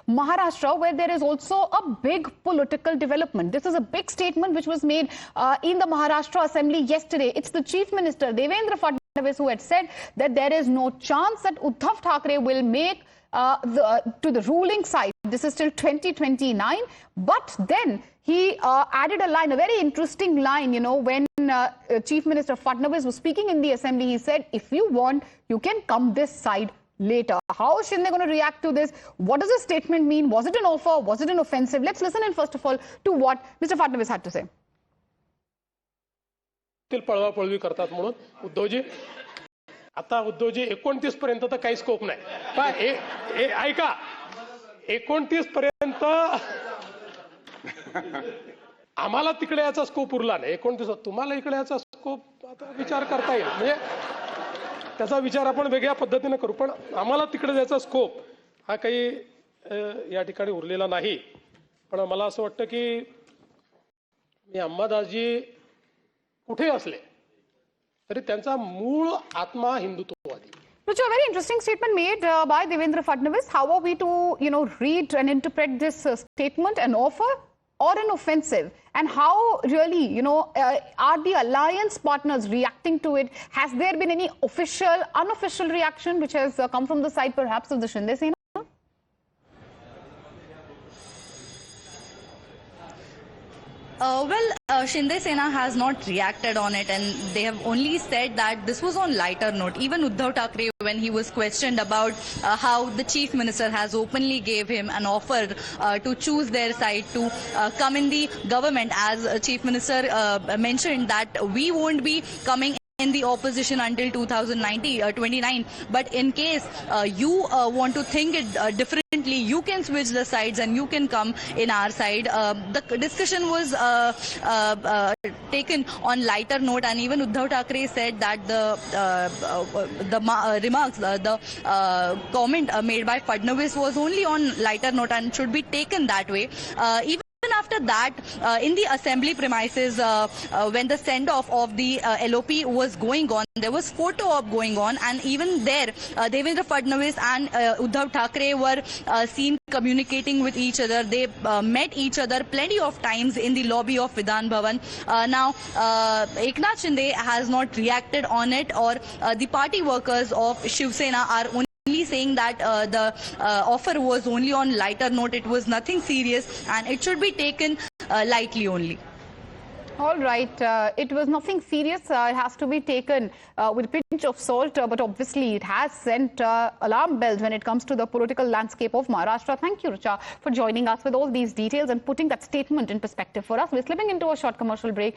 Maharashtra, where there is also a big political development. This is a big statement which was made in the Maharashtra Assembly yesterday. It's the Chief Minister, Devendra Fadnavis, who had said that there is no chance that Uddhav Thackeray will make to the ruling side. This is till 2029. But then he added a line, a very interesting line, when Chief Minister Fadnavis was speaking in the assembly. He said, if you want, you can come this side later. How is Shinde going to react to this? What does this statement mean? Was it an offer? Was it an offensive? Let's listen in first of all to what Mr. Fadnavis had to say. पळवापळवी करतात म्हणून उद्धवजी आता उद्धवजी 29 पर्यंत तर काही scope नाही पण ऐका 29 पर्यंत आम्हाला तिकडे याचा स्कोप उरला नाही 29 तुम्हाला इकडे याचा स्कोप आता विचार करता येईल म्हणजे त्याचा विचार आपण वेगळ्या पद्धतीने करू पण आम्हाला तिकडे याचा स्कोप हा काही या ठिकाणी उरलेला नाही पण मला असं वाटतं की मी अंबादासजी कुठे असले तरी त्यांचा मूळ आत्मा हिंदुत्ववादी. Which a very interesting statement made by Devendra Fadnavis. How are we to, read and interpret this statement, an offer or an offensive? And how really, are the alliance partners reacting to it? Has there been any official, unofficial reaction which has come from the side perhaps of the Shinde Sena? Shinde Sena has not reacted on it and they have only said that this was on lighter note. Even Uddhav Thackeray, when he was questioned about how the Chief Minister has openly gave him an offer to choose their side to come in the government, as Chief Minister mentioned that we won't be coming in the opposition until 29, but in case you want to think it differently, you can switch the sides and you can come in our side. The discussion was taken on lighter note, and even Uddhav Thackeray said that the remarks, the comment made by Fadnavis was only on lighter note and should be taken that way. Even after that, in the assembly premises, when the send-off of the LOP was going on, there was photo op going on, and even there, Devendra Fadnavis and Uddhav Thackeray were seen communicating with each other. They met each other plenty of times in the lobby of Vidhan Bhavan. Now, Eknath Shinde has not reacted on it, or the party workers of Shiv Sena are only saying that the offer was only on lighter note. It was nothing serious and it should be taken lightly only. All right, it was nothing serious. It has to be taken with a pinch of salt, but obviously it has sent alarm bells when it comes to the political landscape of Maharashtra. Thank you, Richa, for joining us with all these details and putting that statement in perspective for us. We're slipping into a short commercial break.